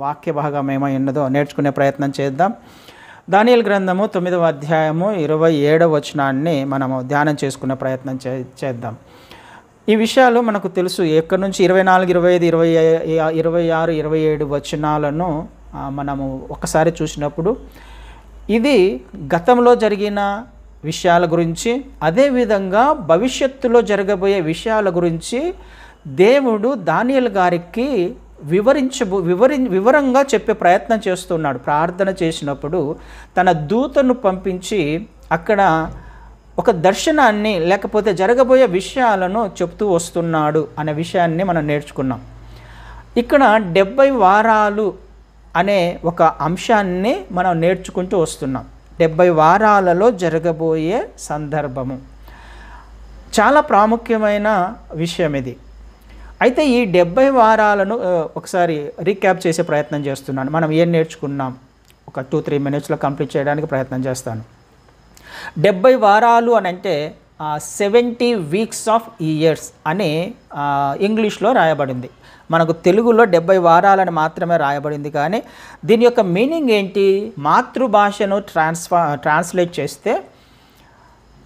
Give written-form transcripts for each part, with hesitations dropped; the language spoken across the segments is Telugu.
వాక్య భాగం ఏమై ఉన్నదో నేర్చుకునే ప్రయత్నం చేద్దాం. దానియేలు గ్రంథము 9వ అధ్యాయము 27వ వచనాన్ని మనము ధ్యానం చేసుకునే ప్రయత్నం చేద్దాం. ఈ విషయాలు మనకు తెలుసు. ఎక్కడి నుంచి 24, 25, 26, 27 వచనాలను మనము ఒకసారి చూసినప్పుడు ఇది గతంలో జరిగిన విషయాల గురించి, అదేవిధంగా భవిష్యత్తులో జరగబోయే విషయాల గురించి దేవుడు దానియేలు గారికి వివరంగా చెప్పే ప్రయత్నం చేస్తున్నాడు. ప్రార్థన చేసినప్పుడు తన దూతను పంపించి అక్కడ ఒక దర్శనాన్ని లేకపోతే జరగబోయే విషయాలను చెప్తూ వస్తున్నాడు అనే విషయాన్ని మనం నేర్చుకున్నాం. ఇక్కడ 70 వారాలు అనే ఒక అంశాన్ని మనం నేర్చుకుంటూ వస్తున్నాం. 70 వారాలలో జరగబోయే సందర్భము చాలా ప్రాముఖ్యమైన విషయం ఇది. అయితే ఈ 70 వారాలను ఒకసారి రీక్యాప్ చేసే ప్రయత్నం చేస్తున్నాను. మనం ఏం నేర్చుకున్నాం ఒక 2-3 మినిట్స్లో కంప్లీట్ చేయడానికి ప్రయత్నం చేస్తాను. 70 వారాలు అని అంటే 70 వీక్స్ ఆఫ్ ఇయర్స్ అని ఇంగ్లీష్లో రాయబడింది. మనకు తెలుగులో 70 వారాలని మాత్రమే రాయబడింది. కానీ దీని యొక్క మీనింగ్ ఏంటి? మాతృభాషను ట్రాన్స్లేట్ చేస్తే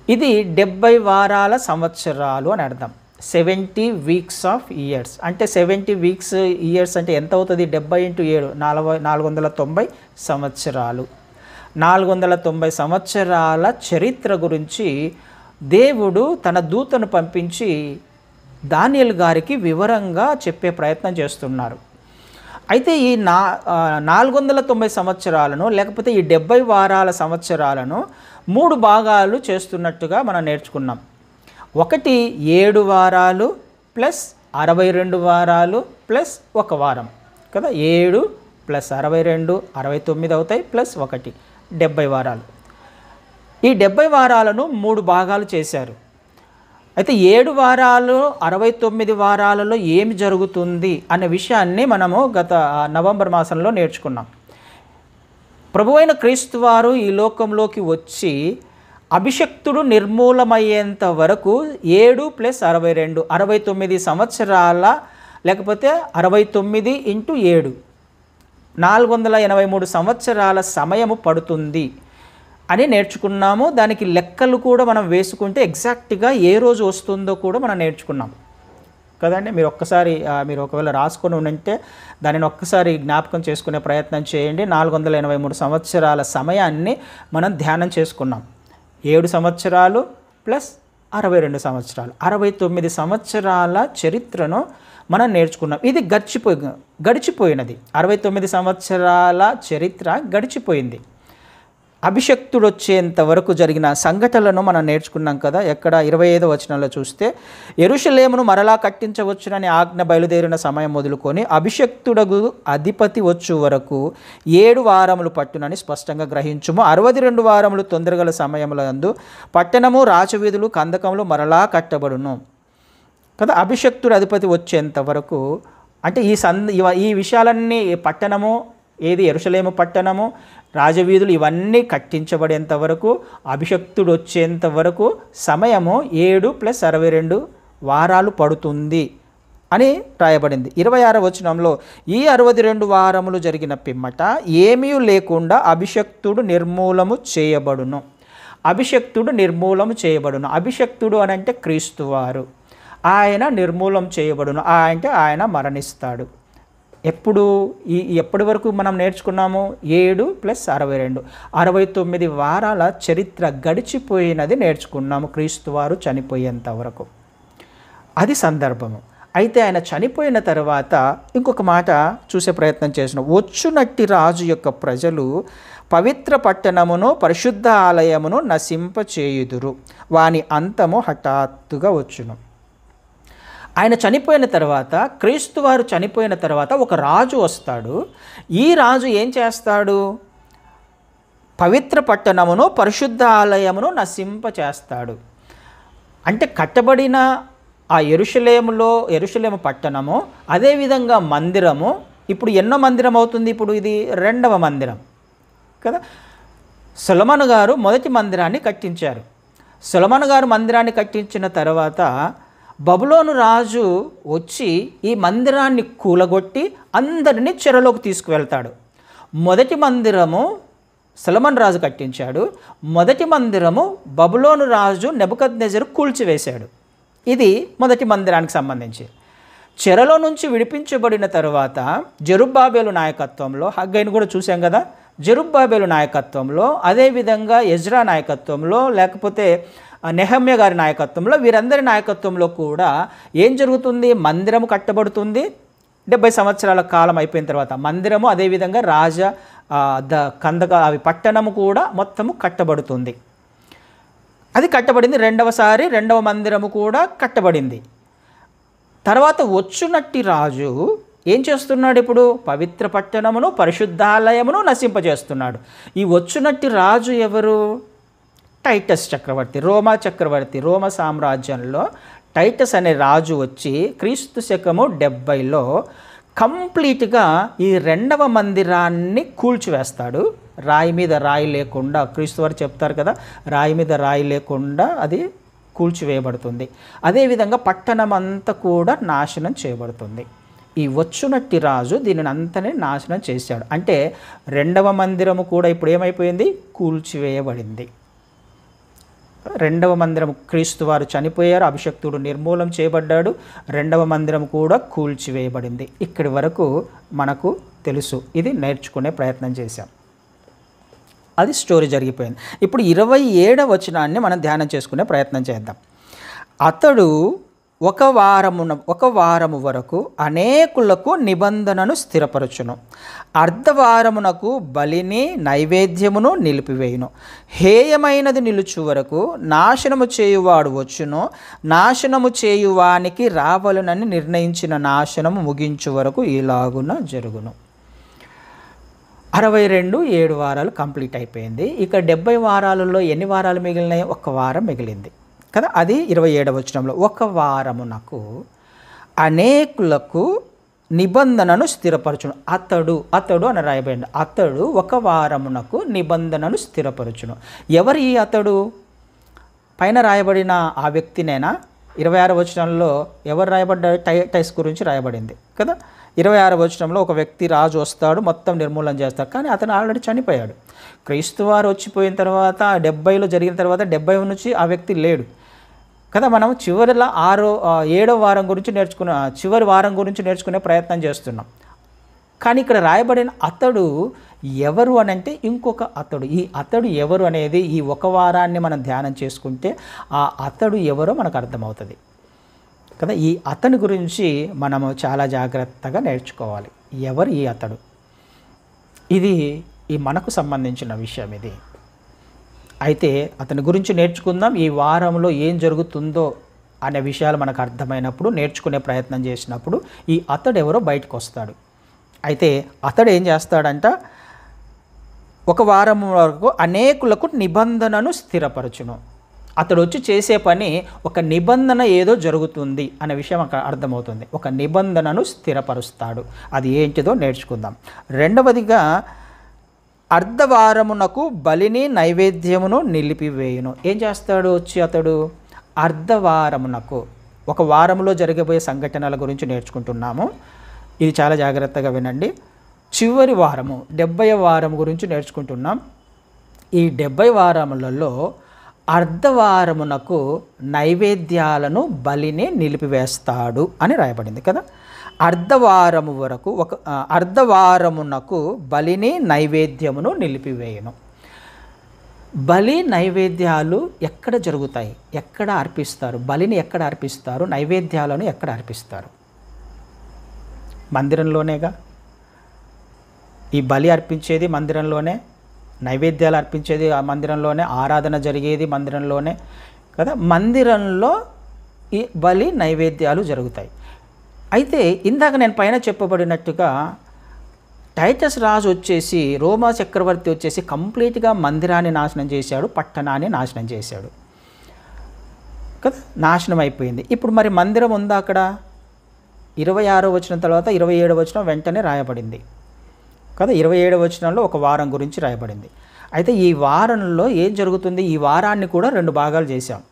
ఇది 70 వారాల సంవత్సరాలు అని అర్థం. 70 వీక్స్ ఆఫ్ ఇయర్స్ అంటే 70 వీక్స్ ఇయర్స్ అంటే ఎంత అవుతుంది? 70 × 7 490 సంవత్సరాలు. 490 సంవత్సరాల చరిత్ర గురించి దేవుడు తన దూతను పంపించి దానియేలు గారికి వివరంగా చెప్పే ప్రయత్నం చేస్తున్నారు. అయితే ఈ 490 సంవత్సరాలను లేకపోతే ఈ 70 వారాల సంవత్సరాలను 3 భాగాలు చేస్తున్నట్టుగా మనం నేర్చుకున్నాం. ఒకటి 7 వారాలు ప్లస్ 62 వారాలు ప్లస్ 1 వారం కదా. 7 + 62 69 అవుతాయి, ప్లస్ 1 70 వారాలు. ఈ 70 వారాలను 3 భాగాలు చేశారు. అయితే 7 వారాలు 69 వారాలలో ఏమి జరుగుతుంది అనే విషయాన్ని మనము గత నవంబర్ మాసంలో నేర్చుకున్నాం. ప్రభువైన క్రీస్తు వారు ఈ లోకంలోకి వచ్చి అభిషక్తుడు నిర్మూలమయ్యేంత వరకు 7 + 62 69 సంవత్సరాల లేకపోతే 69 × 7 483 సంవత్సరాల సమయము పడుతుంది అని నేర్చుకున్నాము. దానికి లెక్కలు కూడా మనం వేసుకుంటే ఎగ్జాక్ట్గా ఏ రోజు వస్తుందో కూడా మనం నేర్చుకున్నాం కదండి. మీరు ఒకవేళ రాసుకొని ఉంటే దానిని ఒక్కసారి జ్ఞాపకం చేసుకునే ప్రయత్నం చేయండి. 483 సంవత్సరాల సమయాన్ని మనం ధ్యానం చేసుకున్నాం. 7 సంవత్సరాలు ప్లస్ 62 సంవత్సరాలు 69 సంవత్సరాల చరిత్రను మనం నేర్చుకున్నాం. ఇది గడిచిపోయినది. 69 సంవత్సరాల చరిత్ర గడిచిపోయింది. అభిషక్తుడు వచ్చేంత వరకు జరిగిన సంఘటనలను మనం నేర్చుకున్నాం కదా. ఎక్కడ 25వ వచనంలో చూస్తే యెరూషలేమును మరలా కట్టించవచ్చునని ఆజ్ఞ బయలుదేరిన సమయం మొదలుకొని అభిషక్తుడగు అధిపతి వచ్చు వరకు 7 వారములు పట్టునని స్పష్టంగా గ్రహించుము. 62 వారములు తొందరగల సమయములందు పట్టణము రాజవీధులు కందకములు మరలా కట్టబడును కదా. అభిషక్తుడు అధిపతి వచ్చేంత వరకు అంటే ఈ విషయాలన్నీ పట్టణము ఏది యెరూషలేము పట్టణము రాజవీధులు ఇవన్నీ కట్టించబడేంత వరకు అభిషక్తుడు వచ్చేంత వరకు సమయము 7 + 62 వారాలు పడుతుంది అని రాయబడింది. 26వ వచనంలో ఈ 62 వారములు జరిగిన పిమ్మట ఏమీ లేకుండా అభిషక్తుడు నిర్మూలము చేయబడును. అభిషక్తుడు నిర్మూలము చేయబడును. అభిషక్తుడు అని అంటే క్రీస్తువారు. ఆయన నిర్మూలం చేయబడును అంటే ఆయన మరణిస్తాడు. ఎప్పటి వరకు మనం నేర్చుకున్నాము? 7 + 62 69 వారాల చరిత్ర గడిచిపోయినది నేర్చుకున్నాము. క్రీస్తువారు చనిపోయేంత వరకు అది సందర్భము. అయితే ఆయన చనిపోయిన తర్వాత ఇంకొక మాట చూసే ప్రయత్నం చేసిన వచ్చునట్టి రాజు యొక్క ప్రజలు పవిత్ర పట్టణమును పరిశుద్ధ ఆలయమును నశింపచేయుదురు. వాని అంతము హఠాత్తుగా వచ్చును. ఆయన చనిపోయిన తర్వాత క్రీస్తువారు చనిపోయిన తర్వాత ఒక రాజు వస్తాడు. ఈ రాజు ఏం చేస్తాడు? పవిత్ర పట్టణమును పరిశుద్ధ ఆలయమును నశింపచేస్తాడు. అంటే కట్టబడిన ఆ యెరూషలేము పట్టణము, అదేవిధంగా మందిరము ఇప్పుడు ఎన్నో మందిరం అవుతుంది? ఇప్పుడు ఇది 2వ మందిరం కదా. సొలొమోను గారు మొదటి మందిరాన్ని కట్టించారు. సొలొమోను గారు మందిరాన్ని కట్టించిన తర్వాత బబులోను రాజు వచ్చి ఈ మందిరాన్ని కూలగొట్టి అందరినీ చెరలోకి తీసుకువెళ్తాడు. మొదటి మందిరము సొలొమోను రాజు కట్టించాడు. మొదటి మందిరము బబులోను రాజు నెబుకద్నెజరు కూల్చివేశాడు. ఇది మొదటి మందిరానికి సంబంధించి. చెరలో నుంచి విడిపించబడిన తర్వాత జెరుబ్బాబెలు నాయకత్వంలో, హగ్గైను కూడా చూసాం కదా, జెరుబ్బాబెలు నాయకత్వంలో, అదేవిధంగా ఎజ్రా నాయకత్వంలో, లేకపోతే నెహమ్యా గారి నాయకత్వంలో, వీరందరి నాయకత్వంలో కూడా ఏం జరుగుతుంది? మందిరము కట్టబడుతుంది. 70 సంవత్సరాల కాలం అయిపోయిన తర్వాత మందిరము, అదేవిధంగా కందక అవి పట్టణము కూడా మొత్తము కట్టబడుతుంది. అది కట్టబడింది. రెండవ మందిరము కూడా కట్టబడింది. తర్వాత వచ్చునట్టి రాజు ఏం చేస్తున్నాడు? ఇప్పుడు పవిత్ర పట్టణమును, పరిశుద్ధాలయమును నశింపజేస్తున్నాడు. ఈ వచ్చునట్టి రాజు ఎవరు? టైటస్ చక్రవర్తి, రోమా చక్రవర్తి. రోమ సామ్రాజ్యంలో టైటస్ అనే రాజు వచ్చి క్రీస్తు శకము 70లో కంప్లీట్గా ఈ రెండవ మందిరాన్ని కూల్చివేస్తాడు. రాయి మీద రాయి లేకుండా, క్రీస్తు వారు చెప్తారు కదా, రాయి మీద రాయి లేకుండా అది కూల్చివేయబడుతుంది. అదేవిధంగా పట్టణం అంతా కూడా నాశనం చేయబడుతుంది. ఈ వచ్చునట్టి రాజు దీనిని అంతనే నాశనం చేశాడు. అంటే రెండవ మందిరము కూడా ఇప్పుడు ఏమైపోయింది? కూల్చివేయబడింది. రెండవ మందిరం, క్రీస్తు వారు చనిపోయారు, అభిషక్తుడు నిర్మూలం చేయబడ్డాడు, రెండవ మందిరం కూడా కూల్చివేయబడింది. ఇక్కడి వరకు మనకు తెలుసు. ఇది నేర్చుకునే ప్రయత్నం చేశాం. అది స్టోరీ జరిగిపోయింది. ఇప్పుడు 27వ వచనాన్ని మనం ధ్యానం చేసుకునే ప్రయత్నం చేద్దాం. అతడు ఒక వారము వరకు అనేకులకు నిబంధనను స్థిరపరచును, అర్ధవారమునకు బలిని నైవేద్యమును నిలిపివేయును. హేయమైనది నిలుచు వరకు నాశనము చేయువాడు వచ్చును, నాశనము చేయువానికి రావలనని నిర్ణయించిన నాశనము ముగించు వరకు ఇలాగున జరుగును. 62 7 వారాలు కంప్లీట్ అయిపోయింది. ఇక 70 వారాలలో ఎన్ని వారాలు మిగిలినాయి? 1 వారం మిగిలింది కదా. అది 27వ వచనంలో, ఒక వారమునకు అనేకులకు నిబంధనను స్థిరపరచును. అతడు అని రాయబడింది. అతడు ఒక వారమునకు నిబంధనను స్థిరపరచును. ఎవరు ఈ అతడు? పైన రాయబడిన ఆ వ్యక్తినేనా? 26వ వచనంలో ఎవరు రాయబడ్డారు? టైటస్ గురించి రాయబడింది కదా. 26వ వచనంలో ఒక వ్యక్తి, రాజు వస్తాడు, మొత్తం నిర్మూలన చేస్తాడు. కానీ అతను ఆల్రెడీ చనిపోయాడు. క్రీస్తు వారు వచ్చిపోయిన తర్వాత 70లో జరిగిన తర్వాత 70 నుంచి ఆ వ్యక్తి లేడు కదా. మనం చివరిలో 7వ వారం గురించి చివరి వారం గురించి నేర్చుకునే ప్రయత్నం చేస్తున్నాం. కానీ ఇక్కడ రాయబడిన అతడు ఎవరు అని అంటే ఇంకొక అతడు. ఈ అతడు ఎవరు అనేది ఈ ఒక వారాన్ని మనం ధ్యానం చేసుకుంటే ఆ అతడు ఎవరో మనకు అర్థమవుతుంది కదా. ఈ అతని గురించి మనము చాలా జాగ్రత్తగా నేర్చుకోవాలి. ఎవరు ఈ అతడు? ఇది మనకు సంబంధించిన విషయం ఇది. అయితే అతని గురించి నేర్చుకుందాం. ఈ వారంలో ఏం జరుగుతుందో అనే విషయాలు మనకు అర్థమైనప్పుడు, నేర్చుకునే ప్రయత్నం చేసినప్పుడు ఈ అతడు ఎవరో బయటకు వస్తాడు. అయితే అతడు ఏం చేస్తాడంట? ఒక వారం వరకు అనేకులకు నిబంధనను స్థిరపరచును. అతడు వచ్చి చేసే పని ఒక నిబంధన ఏదో జరుగుతుంది అనే విషయం అక్కడ అర్థమవుతుంది. ఒక నిబంధనను స్థిరపరుస్తాడు. అది ఏంటిదో నేర్చుకుందాం. రెండవదిగా, అర్ధవారమునకు బలిని నైవేద్యమును నిలిపివేయును. ఏం చేస్తాడు వచ్చి అతడు? అర్ధవారమునకు, ఒక వారంలో జరగబోయే సంఘటనల గురించి నేర్చుకుంటున్నాము. ఇది చాలా జాగ్రత్తగా వినండి. చివరి వారము 70వ వారం గురించి నేర్చుకుంటున్నాం. ఈ 70 వారములలో అర్ధవారమునకు నైవేద్యాలను బలిని నిలిపివేస్తాడు అని రాయబడింది కదా. అర్ధవారమునకు బలిని నైవేద్యమును నిలిపివేయను. బలి నైవేద్యాలు ఎక్కడ జరుగుతాయి? ఎక్కడ అర్పిస్తారు? బలిని ఎక్కడ అర్పిస్తారు? నైవేద్యాలను ఎక్కడ అర్పిస్తారు? మందిరంలోనేగా. ఈ బలి అర్పించేది మందిరంలోనే, నైవేద్యాలు అర్పించేది ఆ మందిరంలోనే, ఆరాధన జరిగేది మందిరంలోనే కదా. మందిరంలో ఈ బలి నైవేద్యాలు జరుగుతాయి. అయితే ఇందాక నేను పైన చెప్పబడినట్టుగా టైటస్ రాజు వచ్చేసి, రోమా చక్రవర్తి వచ్చేసి కంప్లీట్గా మందిరాన్ని నాశనం చేశాడు, పట్టణాన్ని నాశనం చేశాడు కదా. నాశనం అయిపోయింది. ఇప్పుడు మరి మందిరం ఉందా అక్కడ? 26వ వచనం తర్వాత 27వ వచనం వెంటనే రాయబడింది కదా. 27వ వచనంలో ఒక వారం గురించి రాయబడింది. అయితే ఈ వారంలో ఏం జరుగుతుంది? ఈ వారాన్ని కూడా 2 భాగాలు చేశాం.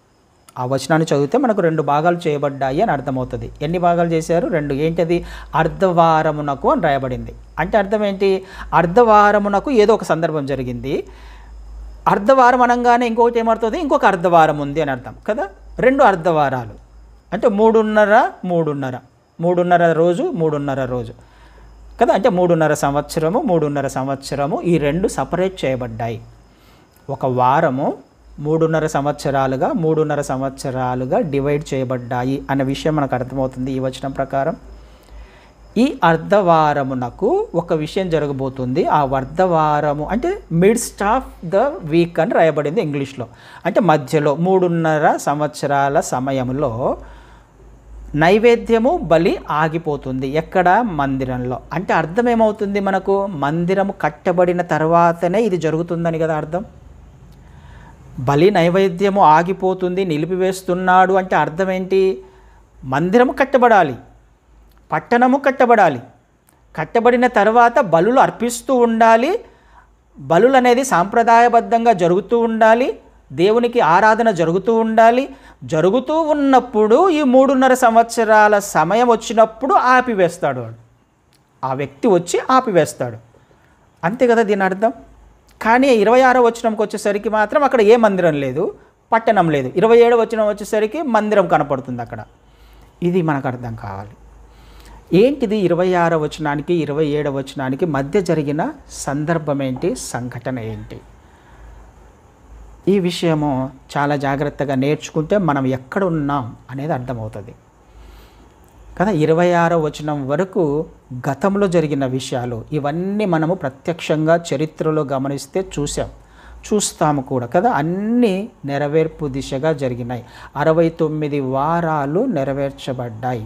ఆ వచనాన్ని చదివితే మనకు 2 భాగాలు చేయబడ్డాయి అని అర్థమవుతుంది. ఎన్ని భాగాలు చేశారు? 2. ఏంటది? అర్ధవారమునకు అని రాయబడింది. అంటే అర్థం ఏంటి? అర్ధవారమునకు ఏదో ఒక సందర్భం జరిగింది. అర్ధవారం అనగానే ఇంకొకటి ఏమవుతుంది? ఇంకొక అర్ధవారం ఉంది అని అర్థం కదా. 2 అర్ధవారాలు అంటే 3.5 రోజు 3.5 రోజు కదా. అంటే 3.5 సంవత్సరము ఈ 2 సపరేట్ చేయబడ్డాయి. ఒక వారము 3.5 సంవత్సరాలుగా డివైడ్ చేయబడ్డాయి అన్న విషయం మనకు అర్థమవుతుంది ఈ వచనం ప్రకారం. ఈ అర్ధవారమునకు ఒక విషయం జరగబోతుంది. ఆ అర్ధవారము అంటే మిడ్స్ట్ ఆఫ్ ద వీక్ అని రాయబడింది ఇంగ్లీష్లో. అంటే మధ్యలో 3.5 సంవత్సరాల సమయంలో నైవేద్యము బలి ఆగిపోతుంది. ఎక్కడ? మందిరంలో. అంటే అర్థం ఏమవుతుంది మనకు? మందిరము కట్టబడిన తర్వాతనే ఇది జరుగుతుందని కదా అర్థం. బలి నైవేద్యము ఆగిపోతుంది, నిలిపివేస్తున్నాడు అంటే అర్థం ఏంటి? మందిరము కట్టబడాలి, పట్టణము కట్టబడాలి, కట్టబడిన తర్వాత బలులు అర్పిస్తూ ఉండాలి. బలులు అనేది సాంప్రదాయబద్ధంగా జరుగుతూ ఉండాలి, దేవునికి ఆరాధన జరుగుతూ ఉండాలి. జరుగుతూ ఉన్నప్పుడు ఈ 3.5 సంవత్సరాల సమయం వచ్చినప్పుడు ఆపివేస్తాడు వాడు. ఆ వ్యక్తి వచ్చి ఆపివేస్తాడు. అంతే కదా దీని అర్థం. కానీ 26వ వచనంకి వచ్చేసరికి మాత్రం అక్కడ ఏ మందిరం లేదు, పట్టణం లేదు. 27వ వచనం వచ్చేసరికి మందిరం కనపడుతుంది అక్కడ. ఇది మనకు అర్థం కావాలి. ఏంటిది 26వ వచనానికి 27వ వచనానికి మధ్య జరిగిన సందర్భం ఏంటి? సంఘటన ఏంటి? ఈ విషయము చాలా జాగ్రత్తగా నేర్చుకుంటే మనం ఎక్కడ ఉన్నాం అనేది అర్థమవుతుంది కదా. 26వ వచనం వరకు గతంలో జరిగిన విషయాలు ఇవన్నీ మనము ప్రత్యక్షంగా చరిత్రలో గమనిస్తే చూస్తాము కూడా కదా. అన్నీ నెరవేర్పు దిశగా జరిగినాయి. 69 వారాలు నెరవేర్చబడ్డాయి.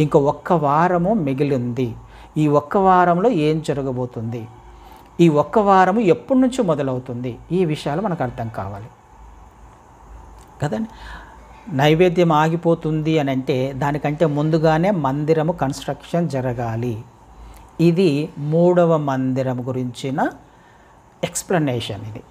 ఇంక 1 వారము మిగిలింది. ఈ 1 వారంలో ఏం జరగబోతుంది? ఈ 1 వారము ఎప్పటి నుంచి మొదలవుతుంది? ఈ విషయాలు మనకు అర్థం కావాలి కదండి. నైవేద్యం ఆగిపోతుంది అని అంటే దానికంటే ముందుగానే మందిరము కన్స్ట్రక్షన్ జరగాలి. ఇది 3వ మందిరం గురించిన ఎక్స్ప్లెనేషన్. ఇది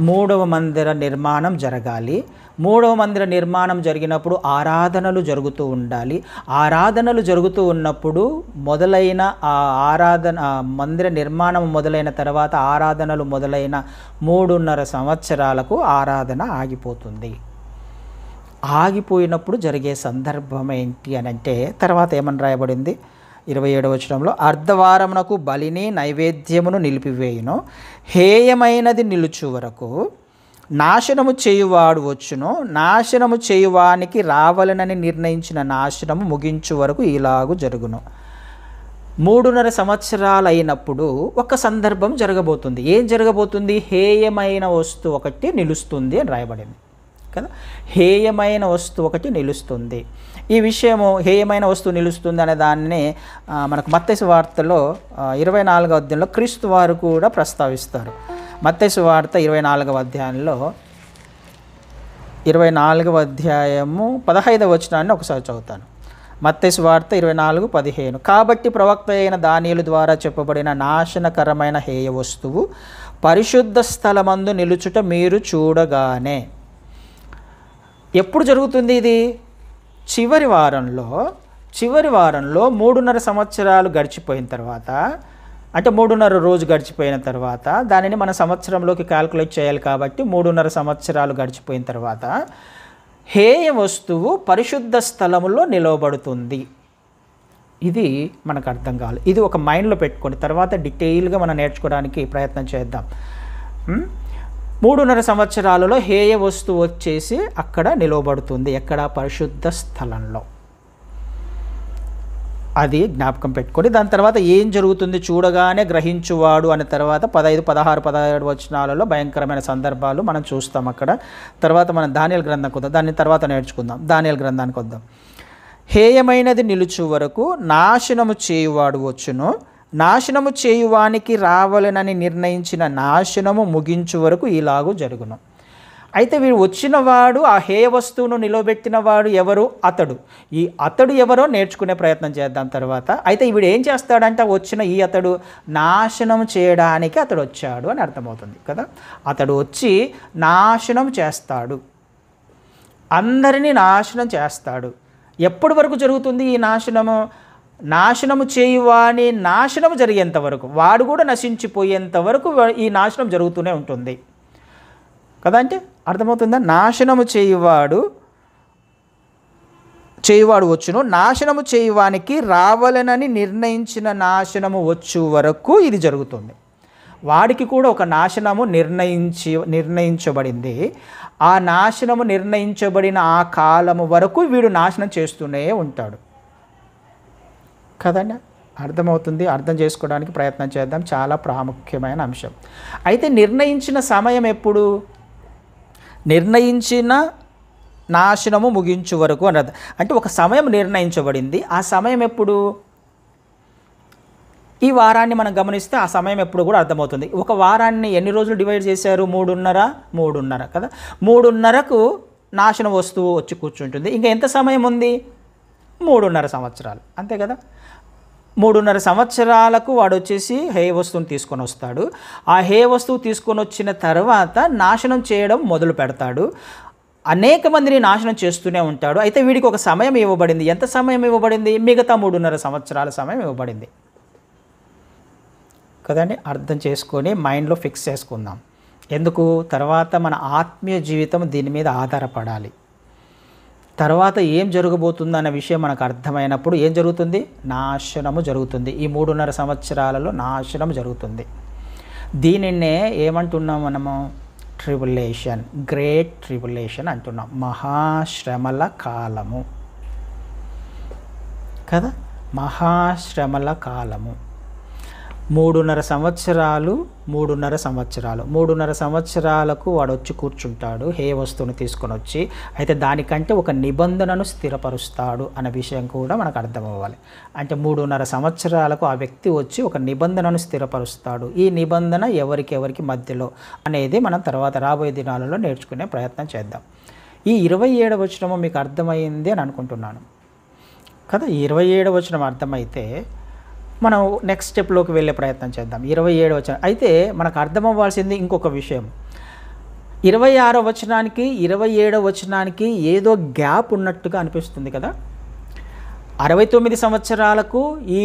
3వ మందిర నిర్మాణం జరగాలి. 3వ మందిర నిర్మాణం జరిగినప్పుడు ఆరాధనలు జరుగుతూ ఉండాలి. ఆరాధనలు జరుగుతూ ఉన్నప్పుడు మొదలైన ఆ మందిర నిర్మాణం మొదలైన తర్వాత ఆరాధనలు మొదలైన 3.5 సంవత్సరాలకు ఆరాధన ఆగిపోతుంది. ఆగిపోయినప్పుడు జరిగే సందర్భం ఏంటి అని అంటే తర్వాత ఏమని రాయబడింది 27వ వచనంలో? అర్ధవారమునకు బలిని నైవేద్యమును నిలిపివేయును, హేయమైనది నిలుచు వరకు నాశనము చేయువాడు వచ్చును, నాశనము చేయువానికి రావాలనని నిర్ణయించిన నాశనము ముగించు వరకు ఇలాగు జరుగును. 3.5 సంవత్సరాలు అయినప్పుడు ఒక సందర్భం జరగబోతుంది. ఏం జరగబోతుంది? హేయమైన వస్తువు ఒకటి నిలుస్తుంది అని రాయబడింది కదా. హేయమైన వస్తువు ఒకటి నిలుస్తుంది. ఈ విషయము హేయమైన వస్తువు నిలుస్తుంది అనే దాన్ని మనకు మత్తయి సువార్తలో 24వ అధ్యాయంలో క్రీస్తు వారు కూడా ప్రస్తావిస్తారు. మత్తయి సువార్త 24వ అధ్యాయంలో 24వ అధ్యాయము 15వ వచనాన్ని ఒకసారి చదువుతాను. మత్తయి సువార్త 24:15. కాబట్టి ప్రవక్త అయిన దానియేలు ద్వారా చెప్పబడిన నాశనకరమైన హేయ వస్తువు పరిశుద్ధ స్థలమందు నిలుచుట మీరు చూడగానే. ఎప్పుడు జరుగుతుంది ఇది? చివరి వారంలో 3.5 సంవత్సరాలు గడిచిపోయిన తర్వాత, అంటే 3.5 రోజు గడిచిపోయిన తర్వాత దానిని మన సంవత్సరంలోకి క్యాల్కులేట్ చేయాలి కాబట్టి 3.5 సంవత్సరాలు గడిచిపోయిన తర్వాత హేయ వస్తువు పరిశుద్ధ స్థలములో నిలవబడుతుంది. ఇది మనకు అర్థం కావాలి. ఇది ఒక మైండ్లో పెట్టుకొని తర్వాత డీటెయిల్గా మనం నేర్చుకోవడానికి ప్రయత్నం చేద్దాం. 3.5 సంవత్సరాలలో హేయ వస్తువు వచ్చేసి అక్కడ నిలవబడుతుంది. ఎక్కడ? పరిశుద్ధ స్థలంలో. అది జ్ఞాపకం పెట్టుకొని దాని తర్వాత ఏం జరుగుతుంది చూడగానే గ్రహించువాడు అనే తర్వాత 15, 16, 17 వచనాలలో భయంకరమైన సందర్భాలు మనం చూస్తాం అక్కడ. తర్వాత మనం దానియేలు గ్రంథంకి వద్దాం, దాన్ని తర్వాత నేర్చుకుందాం. దానియేలు గ్రంథానికి వద్దాం. హేయమైనది నిలుచు వరకు నాశనము చేయువాడు వచ్చును, నాశనము చేయువానికి రావాలనని నిర్ణయించిన నాశనము ముగించు వరకు ఇలాగూ జరుగును. అయితే వీడు వచ్చినవాడు, ఆ హేయ వస్తువును నిలబెట్టినవాడు ఎవరు? అతడు. ఈ అతడు ఎవరో నేర్చుకునే ప్రయత్నం చేద్దాం తర్వాత. అయితే వీడు ఏం చేస్తాడంటే వచ్చిన ఈ అతడు నాశనం చేయడానికి అతడు వచ్చాడు అని అర్థమవుతుంది కదా. అతడు వచ్చి నాశనం చేస్తాడు. అందరినీ నాశనం చేస్తాడు. ఎప్పటి వరకు జరుగుతుంది ఈ నాశనము? నాశనము చేయువాని నాశనము జరిగేంత వరకు, వాడు కూడా నశించిపోయేంత వరకు ఈ నాశనం జరుగుతూనే ఉంటుంది కదా. అంటే అర్థమవుతుందా? నాశనము చేయువాడు వచ్చును, నాశనము చేయువానికి రావాలనని నిర్ణయించిన నాశనము వచ్చు వరకు ఇది జరుగుతుంది. వాడికి కూడా ఒక నాశనము నిర్ణయించబడింది. ఆ నాశనము నిర్ణయించబడిన ఆ కాలము వరకు వీడు నాశనం చేస్తూనే ఉంటాడు కదండి. అర్థమవుతుంది? అర్థం చేసుకోవడానికి ప్రయత్నం చేద్దాం. చాలా ప్రాముఖ్యమైన అంశం. అయితే నిర్ణయించిన సమయం ఎప్పుడు? నిర్ణయించిన నాశనము ముగించు వరకు అన్నది. అంటే ఒక సమయం నిర్ణయించబడింది. ఆ సమయం ఎప్పుడు? ఈ వారాన్ని మనం గమనిస్తే ఆ సమయం ఎప్పుడు కూడా అర్థమవుతుంది. ఒక వారాన్ని ఎన్ని రోజులు డివైడ్ చేశారు? 3.5 కదా. 3.5కు నాశనం వస్తువు వచ్చి కూర్చుంటుంది. ఇంకా ఎంత సమయం ఉంది? 3.5 సంవత్సరాలు, అంతే కదా. 3.5 సంవత్సరాలకు వాడు వచ్చేసి హే వస్తువుని తీసుకొని వస్తాడు. ఆ హే వస్తువు తీసుకొని వచ్చిన తర్వాత నాశనం చేయడం మొదలు పెడతాడు. అనేక మందిని నాశనం చేస్తూనే ఉంటాడు. అయితే వీడికి ఒక సమయం ఇవ్వబడింది. ఎంత సమయం ఇవ్వబడింది? మిగతా 3.5 సంవత్సరాల సమయం ఇవ్వబడింది కదండి. అర్థం చేసుకొని మైండ్లో ఫిక్స్ చేసుకుందాం. ఎందుకు? తర్వాత మన ఆత్మీయ జీవితం దీని మీద ఆధారపడాలి. తర్వాత ఏం జరగబోతుంది అనే విషయం మనకు అర్థమైనప్పుడు ఏం జరుగుతుంది? నాశనము జరుగుతుంది. ఈ 3.5 సంవత్సరాలలో నాశనం జరుగుతుంది. దీనినే ఏమంటున్నాం మనము? ట్రిబులేషన్, గ్రేట్ ట్రిబులేషన్ అంటున్నాం. మహాశ్రమల కాలము కదా. మహాశ్రమల కాలము 3.5 సంవత్సరాలు. 3.5 సంవత్సరాలకు వాడు వచ్చి కూర్చుంటాడు హే వస్తువుని తీసుకొని వచ్చి. అయితే దానికంటే ఒక నిబంధనను స్థిరపరుస్తాడు అనే విషయం కూడా మనకు అర్థమవ్వాలి. అంటే 3.5 సంవత్సరాలకు ఆ వ్యక్తి వచ్చి ఒక నిబంధనను స్థిరపరుస్తాడు. ఈ నిబంధన ఎవరికి మధ్యలో అనేది మనం తర్వాత రాబోయే దినాలలో నేర్చుకునే ప్రయత్నం చేద్దాం. ఈ 27వ వచనము మీకు అర్థమైంది అని అనుకుంటున్నాను కదా. 27వ వచనం అర్థమైతే మనం నెక్స్ట్ స్టెప్లోకి వెళ్ళే ప్రయత్నం చేద్దాం. 27వ వచనం అయితే మనకు అర్థమవ్వాల్సింది ఇంకొక విషయం. 26వ వచనానికి 27వ వచనానికి ఏదో గ్యాప్ ఉన్నట్టుగా అనిపిస్తుంది కదా. 69 సంవత్సరాలకు ఈ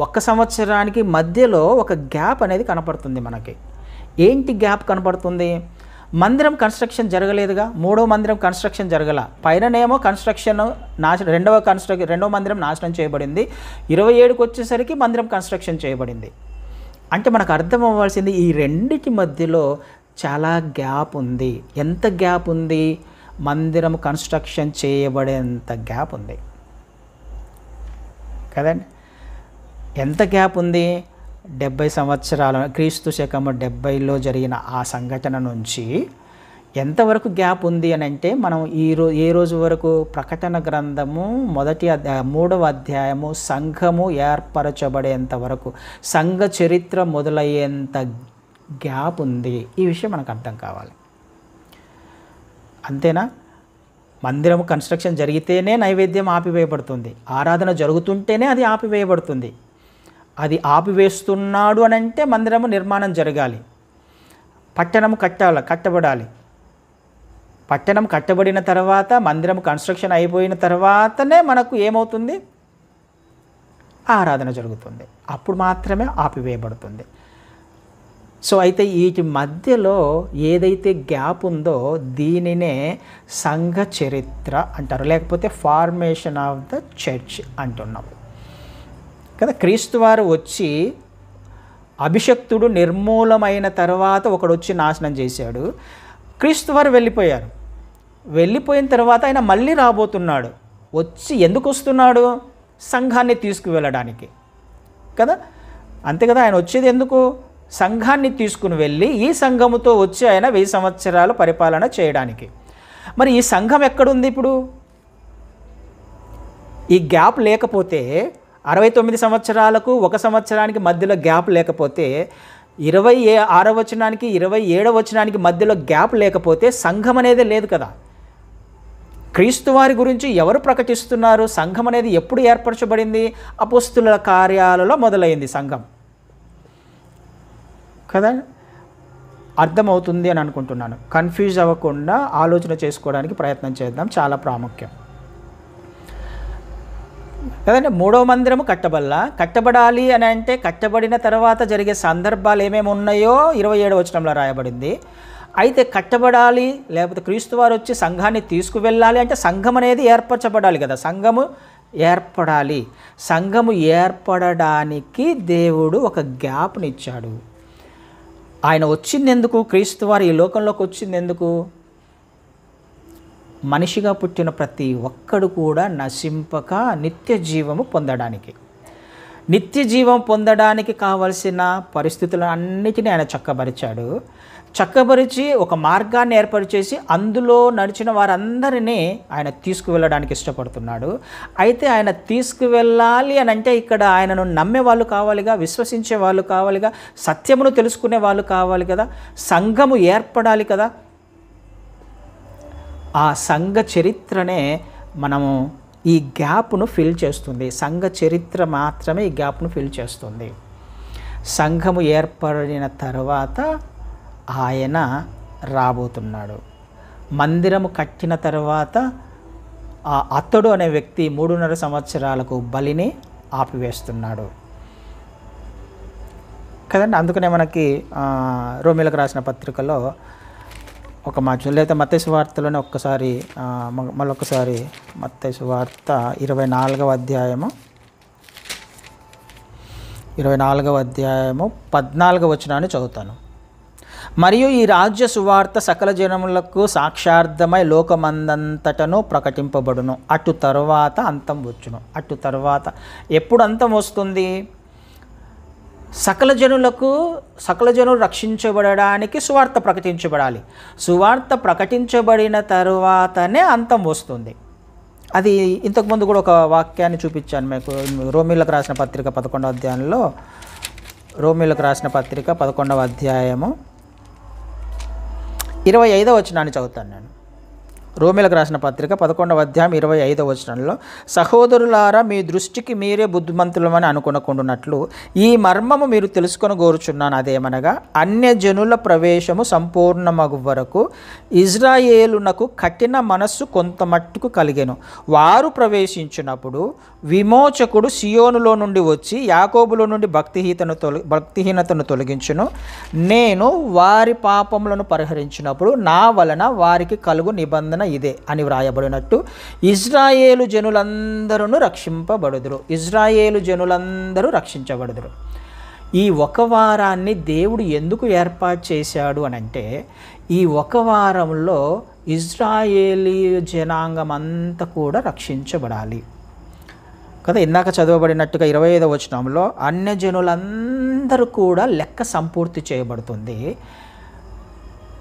1 సంవత్సరానికి మధ్యలో ఒక గ్యాప్ అనేది కనపడుతుంది మనకి. ఏంటి గ్యాప్ కనపడుతుంది? మందిరం కన్స్ట్రక్షన్ జరగలేదుగా. 3వ మందిరం కన్స్ట్రక్షన్ జరగల. పైననేమో కన్స్ట్రక్షన్ రెండవ మందిరం నాశనం చేయబడింది. 27కి వచ్చేసరికి మందిరం కన్స్ట్రక్షన్ చేయబడింది. అంటే మనకు అర్థం అవ్వాల్సింది ఈ రెండిటి మధ్యలో చాలా గ్యాప్ ఉంది. ఎంత గ్యాప్ ఉంది? మందిరం కన్స్ట్రక్షన్ చేయబడేంత గ్యాప్ ఉంది కదండి. ఎంత గ్యాప్ ఉంది? 70 సంవత్సరాలు, క్రీస్తు శకము 70లో జరిగిన ఆ సంఘటన నుంచి ఎంతవరకు గ్యాప్ ఉంది అని అంటే మనం ఏ రోజు వరకు? ప్రకటన గ్రంథము 3వ అధ్యాయము సంఘము ఏర్పరచబడేంత వరకు, సంఘ చరిత్ర మొదలయ్యేంత గ్యాప్ ఉంది. ఈ విషయం మనకు అర్థం కావాలి. అంతేనా? మందిరము కన్స్ట్రక్షన్ జరిగితేనే నైవేద్యం ఆపివేయబడుతుంది. ఆరాధన జరుగుతుంటేనే అది ఆపివేయబడుతుంది. అది ఆపివేస్తున్నాడు అని అంటే మందిరము నిర్మాణం జరగాలి. పట్టణం కట్టబడాలి. పట్టణం కట్టబడిన తర్వాత, మందిరం కన్స్ట్రక్షన్ అయిపోయిన తర్వాతనే మనకు ఏమవుతుంది? ఆరాధన జరుగుతుంది. అప్పుడు మాత్రమే ఆపివేయబడుతుంది. సో అయితే వీటి మధ్యలో ఏదైతే గ్యాప్ ఉందో దీనినే సంఘ చరిత్ర అంటారు, లేకపోతే ఫార్మేషన్ ఆఫ్ ద చర్చ్ అంటున్నాం కదా. క్రీస్తు వారు వచ్చి అభిషక్తుడు నిర్మూలమైన తర్వాత ఒకడు వచ్చి నాశనం చేశాడు. క్రీస్తు వారు వెళ్ళిపోయారు. వెళ్ళిపోయిన తర్వాత ఆయన మళ్ళీ రాబోతున్నాడు. వచ్చి ఎందుకు వస్తున్నాడు? సంఘాన్ని తీసుకువెళ్ళడానికి కదా. అంతే కదా. ఆయన వచ్చేది ఎందుకు? సంఘాన్ని తీసుకుని వెళ్ళి ఈ సంఘముతో వచ్చి ఆయన 1000 సంవత్సరాలు పరిపాలన చేయడానికి. మరి ఈ సంఘం ఎక్కడుంది ఇప్పుడు? ఈ గ్యాప్ లేకపోతే 69 సంవత్సరాలకు 1 సంవత్సరానికి మధ్యలో గ్యాప్ లేకపోతే, 26వ వచనానికి 27వ వచనానికి మధ్యలో గ్యాప్ లేకపోతే సంఘం అనేది లేదు కదా. క్రీస్తు వారి గురించి ఎవరు ప్రకటిస్తున్నారు? సంఘం అనేది ఎప్పుడు ఏర్పరచబడింది? అపోస్తుల కార్యాలలో మొదలైంది సంఘం కదా. అర్థమవుతుంది అని అనుకుంటున్నాను. కన్ఫ్యూజ్ అవ్వకుండా ఆలోచన చేసుకోవడానికి ప్రయత్నం చేద్దాం, చాలా ప్రాముఖ్యం కదండి. మూడవ మందిరము కట్టబడాలి అని అంటే కట్టబడిన తర్వాత జరిగే సందర్భాలు ఏమేమి ఉన్నాయో 27వ వచనంలో రాయబడింది. అయితే కట్టబడాలి లేకపోతే క్రీస్తు వారు వచ్చి సంఘాన్ని తీసుకువెళ్ళాలి అంటే సంఘం అనేది ఏర్పరచబడాలి కదా, సంఘము ఏర్పడాలి. సంఘము ఏర్పడడానికి దేవుడు ఒక గ్యాప్ని ఇచ్చాడు. ఆయన వచ్చింది ఎందుకు? క్రీస్తు వారు ఈ లోకంలోకి వచ్చింది ఎందుకు? మనిషిగా పుట్టిన ప్రతి ఒక్కడు కూడా నశింపక నిత్య జీవము పొందడానికి, నిత్య జీవం పొందడానికి కావలసిన పరిస్థితులు అన్నిటినీ ఆయన చక్కబరిచి ఒక మార్గాన్ని ఏర్పరిచేసి అందులో నడిచిన వారందరినీ ఆయన తీసుకువెళ్ళడానికి ఇష్టపడుతున్నాడు. అయితే ఆయన తీసుకువెళ్ళాలి అని అంటే ఇక్కడ ఆయనను నమ్మే వాళ్ళు కావాలిగా, విశ్వసించే వాళ్ళు కావాలిగా, సత్యమును తెలుసుకునే వాళ్ళు కావాలి కదా, సంఘము ఏర్పడాలి కదా. ఆ సంఘ చరిత్రనే మనము ఈ గ్యాప్ను ఫిల్ చేస్తుంది. సంఘ చరిత్ర మాత్రమే ఈ గ్యాప్ను ఫిల్ చేస్తుంది. సంఘము ఏర్పడిన తర్వాత ఆయన రాబోతున్నాడు. మందిరము కట్టిన తర్వాత అతడు అనే వ్యక్తి 3.5 సంవత్సరాలకు బలిని ఆపివేస్తున్నాడు కదండి. అందుకనే మనకి రోమీలకు రాసిన పత్రికలో ఒక మాట, లేదా మత్తయి సువార్తలోనే ఒక్కసారి మళ్ళొకసారి మత్తయి సువార్త 24వ అధ్యాయము 14వ వచనాన్ని చదువుతాను. మరియు ఈ రాజ్య సువార్త సకల జనములకు సాక్షార్థమై లోకమందంతటను ప్రకటింపబడును, అటు తరువాత అంతం వచ్చును. అటు తర్వాత ఎప్పుడు అంతం వస్తుంది? సకల జనులు రక్షించబడడానికి సువార్త ప్రకటించబడాలి. సువార్త ప్రకటించబడిన తరువాతనే అంతం వస్తుంది. అది ఇంతకుముందు కూడా ఒక వాక్యాన్ని చూపించాను మీకు. రోమీలకు రాసిన పత్రిక 11వ అధ్యాయంలో, రోమీలకు రాసిన పత్రిక 11వ అధ్యాయము 25వ వచనాన్ని చదువుతాను నేను. రోమీలకు రాసిన పత్రిక 11వ అధ్యాయం 25వ వచనంలో, సహోదరులారా మీ దృష్టికి మీరే బుద్ధిమంతులమని అనుకొనకుండునట్లు ఈ మర్మము మీరు తెలుసుకొని కోరుచున్నాను. అదేమనగా అన్యజనుల ప్రవేశము సంపూర్ణమగు వరకు ఇజ్రాయేలునకు కఠిన మనస్సు కొంత మట్టుకు కలిగెను. వారు ప్రవేశించినప్పుడు విమోచకుడు సియోనులో నుండి వచ్చి యాకోబులో నుండి భక్తిహీనతను తొలగించును. నేను వారి పాపములను పరిహరించినప్పుడు నా వలన వారికి కలుగు నిబంధన ఇదే అని వ్రాయబడినట్టు ఇజ్రాయేలు జనులందరూ రక్షించబడుదురు. ఈ ఒక వారాన్ని దేవుడు ఎందుకు ఏర్పాటు చేశాడు అని అంటే, ఈ ఒక వారంలో ఇజ్రాయేలీ జనాంగం అంతా కూడా రక్షించబడాలి కదా. ఇందాక చదవబడినట్టుగా 25వ వచనంలో అన్యజనులందరూ కూడా లెక్క సంపూర్తి చేయబడుతుంది.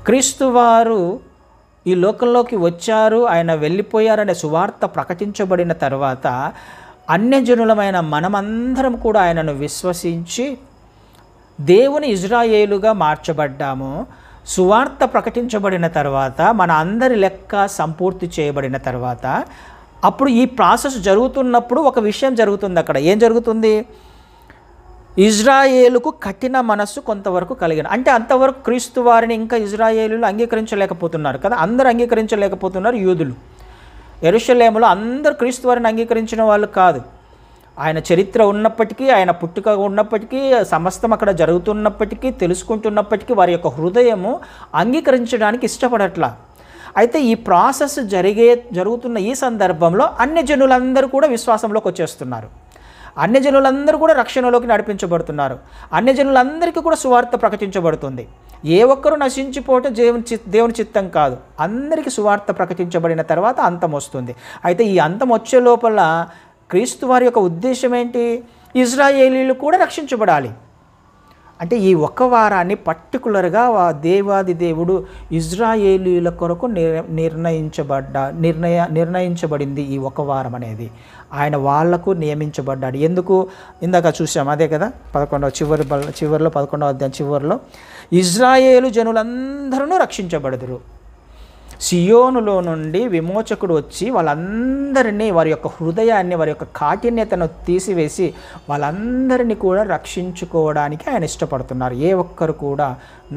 క్రీస్తు వారు ఈ లోకంలోకి వచ్చారు, ఆయన వెళ్ళిపోయారనే సువార్త ప్రకటించబడిన తర్వాత అన్యజనులమైన మనమందరం కూడా ఆయనను విశ్వసించి దేవుని ఇజ్రాయేలుగా మార్చబడ్డాము. సువార్త ప్రకటించబడిన తర్వాత మన అందరి లెక్క సంపూర్తి చేయబడిన తర్వాత అప్పుడు ఈ ప్రాసెస్ జరుగుతున్నప్పుడు ఒక విషయం జరుగుతుంది. అక్కడ ఏం జరుగుతుంది? ఇజ్రాయేలుకు కఠిన మనస్సు కొంతవరకు కలిగిన, అంటే అంతవరకు క్రీస్తు వారిని ఇంకా ఇజ్రాయేలులు అంగీకరించలేకపోతున్నారు కదా. అందరూ అంగీకరించలేకపోతున్నారు. యూదులు యెరూషలేములో అందరూ క్రీస్తు వారిని అంగీకరించిన వాళ్ళు కాదు. ఆయన చరిత్ర ఉన్నప్పటికీ, ఆయన పుట్టుక ఉన్నప్పటికీ, సమస్తం అక్కడ జరుగుతున్నప్పటికీ, తెలుసుకుంటున్నప్పటికీ వారి యొక్క హృదయము అంగీకరించడానికి ఇష్టపడట్లా. అయితే ఈ ప్రాసెస్ జరుగుతున్న ఈ సందర్భంలో అన్యజనులందరూ కూడా విశ్వాసంలోకి వచ్చేస్తున్నారు. అన్యజనులందరూ కూడా రక్షణలోకి నడిపించబడుతున్నారు. అన్యజనులందరికీ కూడా సువార్త ప్రకటించబడుతుంది. ఏ ఒక్కరూ నశించిపోవటం దేవుని చిత్తం కాదు. అందరికీ సువార్త ప్రకటించబడిన తర్వాత అంతం వస్తుంది. అయితే ఈ అంతం వచ్చే లోపల క్రీస్తు వారి యొక్క ఉద్దేశం ఏంటి? ఇజ్రాయేలీలు కూడా రక్షించబడాలి. అంటే ఈ ఒక్క వారాన్ని పర్టికులర్గా దేవాది దేవుడు ఇజ్రాయేలీల కొరకు నిర్ణయించబడింది. ఈ ఒక వారం అనేది ఆయన వాళ్లకు నియమించబడ్డాడు. ఎందుకు? ఇందాక చూసాం అదే కదా, 11వ చివరిలో 11వ అధ్యాయం చివరిలో ఇజ్రాయేలు జనులందరూ రక్షించబడుదురు. సియోనులో నుండి విమోచకుడు వచ్చి వాళ్ళందరినీ, వారి యొక్క హృదయాన్ని, వారి యొక్క కాఠిన్యతను తీసివేసి వాళ్ళందరినీ కూడా రక్షించుకోవడానికి ఆయన ఇష్టపడుతున్నారు. ఏ ఒక్కరు కూడా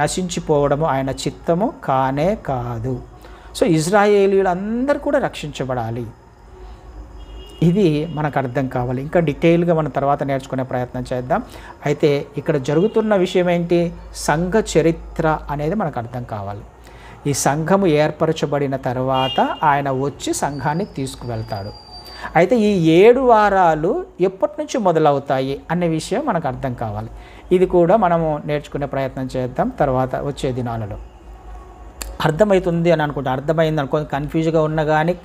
నశించిపోవడము ఆయన చిత్తము కానే కాదు. సో ఇజ్రాయేలీయులందరూ కూడా రక్షించబడాలి. ఇది మనకు అర్థం కావాలి. ఇంకా డీటెయిల్గా మనం తర్వాత నేర్చుకునే ప్రయత్నం చేద్దాం. అయితే ఇక్కడ జరుగుతున్న విషయం ఏంటి? సంఘ చరిత్ర అనేది మనకు అర్థం కావాలి. ఈ సంఘము ఏర్పరచబడిన తర్వాత ఆయన వచ్చి సంఘాన్ని తీసుకువెళ్తాడు. అయితే ఈ 7 వారాలు ఎప్పటి నుంచి మొదలవుతాయి అనే విషయం మనకు అర్థం కావాలి. ఇది కూడా మనము నేర్చుకునే ప్రయత్నం చేద్దాం తర్వాత వచ్చే దినాలలో. అర్థమవుతుంది అని అనుకుంటా. అర్థమైంది అనుకో, కన్ఫ్యూజ్గా ఉన్నా కానీ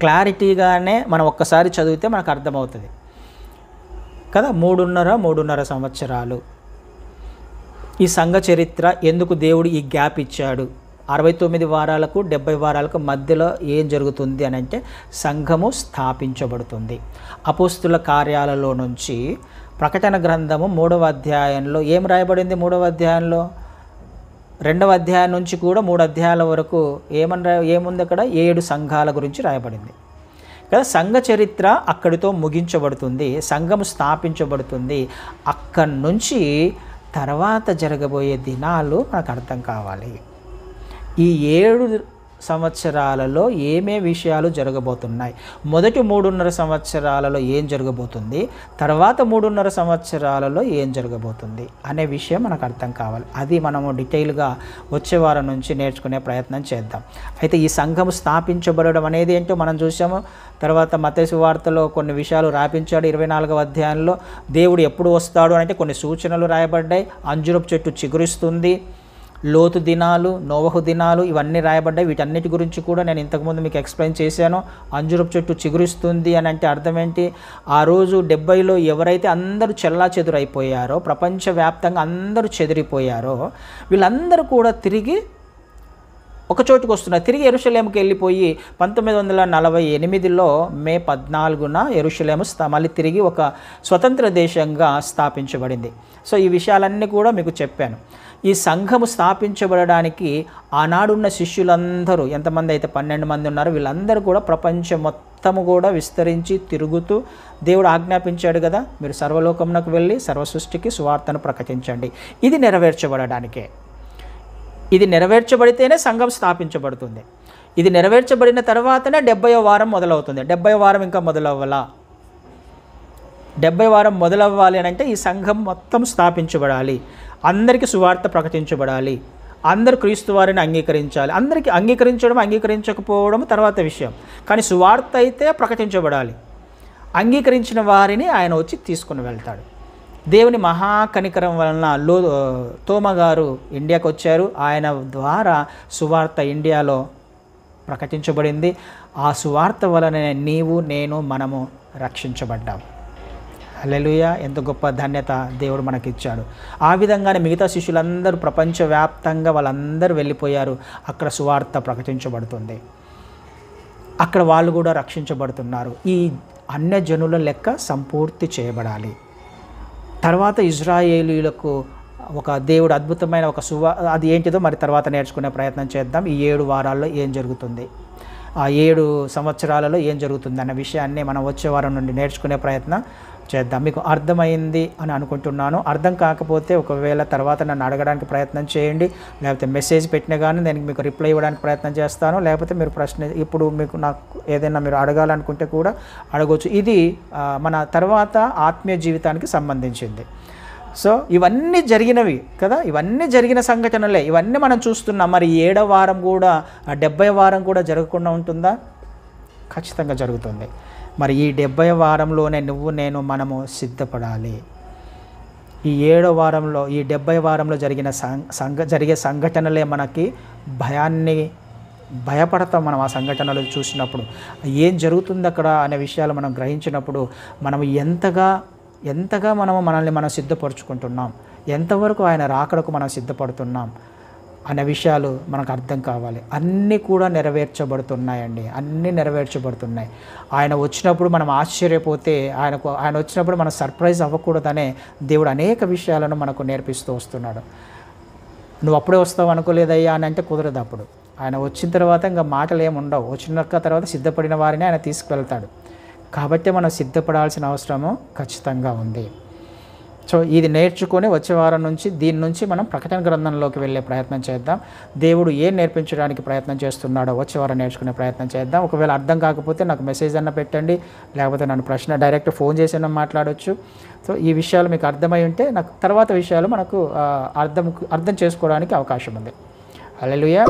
క్లారిటీగానే మనం ఒక్కసారి చదివితే మనకు అర్థమవుతుంది కదా. 3.5 సంవత్సరాలు ఈ సంఘ చరిత్ర. ఎందుకు దేవుడు ఈ గ్యాప్ ఇచ్చాడు? 69 వారాలకు 70 వారాలకు మధ్యలో ఏం జరుగుతుంది అని అంటే సంఘము స్థాపించబడుతుంది. అపోస్తుల కార్యాలలో నుంచి ప్రకటన గ్రంథము 3వ అధ్యాయంలో ఏం రాయబడింది? 3వ అధ్యాయంలో 2వ అధ్యాయం నుంచి కూడా 3 అధ్యాయాల వరకు ఏముంది అక్కడ? 7 సంఘాల గురించి రాయబడింది కదా. సంఘ చరిత్ర అక్కడితో ముగించబడుతుంది, సంఘము స్థాపించబడుతుంది. అక్కడి నుంచి తర్వాత జరగబోయే దినాలు మనకు అర్థం కావాలి. ఈ 7 సంవత్సరాలలో ఏమే విషయాలు జరగబోతున్నాయి, మొదటి 3.5 సంవత్సరాలలో ఏం జరగబోతుంది, తర్వాత 3.5 సంవత్సరాలలో ఏం జరగబోతుంది అనే విషయం మనకు అర్థం కావాలి. అది మనము డీటెయిల్గా వచ్చే వారం నుంచి నేర్చుకునే ప్రయత్నం చేద్దాం. అయితే ఈ సంఘము స్థాపించబడడం అనేది ఏంటో మనం చూసాము. తర్వాత మత్తయి సువార్తలో కొన్ని విషయాలు రాపించాడు. 24వ అధ్యాయంలో దేవుడు ఎప్పుడు వస్తాడు అంటే కొన్ని సూచనలు రాయబడ్డాయి. అంజురపు చెట్టు చిగురిస్తుంది, లోతు దినాలు, నోవహు దినాలు, ఇవన్నీ రాయబడ్డాయి. వీటన్నిటి గురించి కూడా నేను ఇంతకుముందు మీకు ఎక్స్ప్లెయిన్ చేశాను. అంజురపు చెట్టు చిగురిస్తుంది అని అంటే అర్థం ఏంటి? ఆ రోజు 70లో ఎవరైతే అందరూ చెల్లాచెదురైపోయారో, ప్రపంచవ్యాప్తంగా అందరూ చెదిరిపోయారో, వీళ్ళందరూ కూడా తిరిగి ఒక చోటుకు వస్తున్నారు. తిరిగి యెరూషలేముకి వెళ్ళిపోయి 1948లో మే 14న యెరూషలేము మళ్ళీ తిరిగి ఒక స్వతంత్ర దేశంగా స్థాపించబడింది. సో ఈ విషయాలన్నీ కూడా మీకు చెప్పాను. ఈ సంఘము స్థాపించబడడానికి ఆనాడున్న శిష్యులందరూ ఎంతమంది అయితే 12 మంది ఉన్నారో వీళ్ళందరూ కూడా ప్రపంచం మొత్తము కూడా విస్తరించి తిరుగుతూ దేవుడు ఆజ్ఞాపించాడు కదా, మీరు సర్వలోకమునకు వెళ్ళి సర్వసృష్టికి సువార్తను ప్రకటించండి. ఇది నెరవేర్చబడడానికే. ఇది నెరవేర్చబడితేనే సంఘం స్థాపించబడుతుంది. ఇది నెరవేర్చబడిన తర్వాతనే 70వ వారం మొదలవుతుంది. 70వ వారం ఇంకా మొదలవ్వాలా? 70వ వారం మొదలవ్వాలి అని అంటే ఈ సంఘం మొత్తం స్థాపించబడాలి, అందరికీ సువార్త ప్రకటించబడాలి, అందరూ క్రీస్తు వారిని అంగీకరించాలి. అందరికీ అంగీకరించడం అంగీకరించకపోవడం తర్వాత విషయం, కానీ సువార్త అయితే ప్రకటించబడాలి. అంగీకరించిన వారిని ఆయన వచ్చి తీసుకుని వెళ్తాడు. దేవుని మహాకనికరం వలన తోమ గారు ఇండియాకు వచ్చారు. ఆయన ద్వారా సువార్త ఇండియాలో ప్రకటించబడింది. ఆ సువార్త వలన నీవు నేను మనము రక్షించబడ్డాం. హల్లెలూయా! ఎంత గొప్ప ధన్యత దేవుడు మనకిచ్చాడు. ఆ విధంగానే మిగతా శిష్యులందరూ ప్రపంచవ్యాప్తంగా వాళ్ళందరూ వెళ్ళిపోయారు. అక్కడ సువార్త ప్రకటించబడుతుంది, అక్కడ వాళ్ళు కూడా రక్షించబడుతున్నారు. ఈ అన్యజనుల లెక్క సంపూర్తి చేయబడాలి. తర్వాత ఇజ్రాయేలీయులకు ఒక దేవుడు అద్భుతమైన ఒక అది ఏంటిదో మరి తర్వాత నేర్చుకునే ప్రయత్నం చేద్దాం. ఈ 7 వారాల్లో ఏం జరుగుతుంది, ఆ 7 సంవత్సరాలలో ఏం జరుగుతుంది అన్న విషయాన్ని మనం వచ్చే వారం నుండి నేర్చుకునే ప్రయత్నం చేద్దాం. మీకు అర్థమైంది అని అనుకుంటున్నాను. అర్థం కాకపోతే ఒకవేళ తర్వాత నన్ను అడగడానికి ప్రయత్నం చేయండి, లేకపోతే మెసేజ్ పెట్టినా కానీ నేను మీకు రిప్లై ఇవ్వడానికి ప్రయత్నం చేస్తాను. లేకపోతే మీరు ప్రశ్న ఇప్పుడు మీకు నాకు ఏదైనా మీరు అడగాలనుకుంటే కూడా అడగవచ్చు. ఇది మన తర్వాత ఆత్మీయ జీవితానికి సంబంధించింది. సో ఇవన్నీ జరిగినవి కదా, ఇవన్నీ జరిగిన సంఘటనలే, ఇవన్నీ మనం చూస్తున్నాం. మరి 7వ వారం కూడా 70వ వారం కూడా జరగకుండా ఉంటుందా? ఖచ్చితంగా జరుగుతుంది. మరి ఈ 70వ వారంలోనే నువ్వు నేను మనము సిద్ధపడాలి. ఈ 7వ వారంలో ఈ 70వ వారంలో జరిగే సంఘటనలే మనకి భయపడతాం. మనం ఆ సంఘటనలు చూసినప్పుడు ఏం జరుగుతుంది అక్కడ అనే విషయాలు మనం గ్రహించినప్పుడు మనం ఎంతగా మనల్ని మనం సిద్ధపరచుకుంటున్నాం, ఎంతవరకు ఆయన రాకడకు మనం సిద్ధపడుతున్నాం అనే విషయాలు మనకు అర్థం కావాలి. అన్నీ కూడా నెరవేర్చబడుతున్నాయండి, అన్నీ నెరవేర్చబడుతున్నాయి. ఆయన వచ్చినప్పుడు మనం ఆశ్చర్యపోతే ఆయన వచ్చినప్పుడు మనం సర్ప్రైజ్ అవ్వకూడదనే దేవుడు అనేక విషయాలను మనకు నేర్పిస్తూ వస్తున్నాడు. నువ్వు అప్పుడే వస్తావు అనుకోలేదయ్యా అని అంటే కుదరదు. అప్పుడు ఆయన వచ్చిన తర్వాత ఇంకా మాటలు ఏమి ఉండవు. వచ్చిన తర్వాత సిద్ధపడిన వారిని ఆయన తీసుకువెళ్తాడు. కాబట్టి మనం సిద్ధపడాల్సిన అవసరము ఖచ్చితంగా ఉంది. సో ఇది నేర్చుకొని వచ్చే వారం నుంచి దీని నుంచి మనం ప్రకటన గ్రంథంలోకి వెళ్ళే ప్రయత్నం చేద్దాం. దేవుడు ఏం నేర్పించడానికి ప్రయత్నం చేస్తున్నాడో వచ్చే వారం నేర్చుకునే ప్రయత్నం చేద్దాం. ఒకవేళ అర్థం కాకపోతే నాకు మెసేజ్ అన్న పెట్టండి, లేకపోతే నన్ను ప్రశ్న డైరెక్ట్ ఫోన్ చేసి మాట్లాడవచ్చు. సో ఈ విషయాలు మీకు అర్థమై ఉంటే నాకు తర్వాత విషయాలు మనకు అర్థం చేసుకోవడానికి అవకాశం ఉంది. హల్లెలూయా.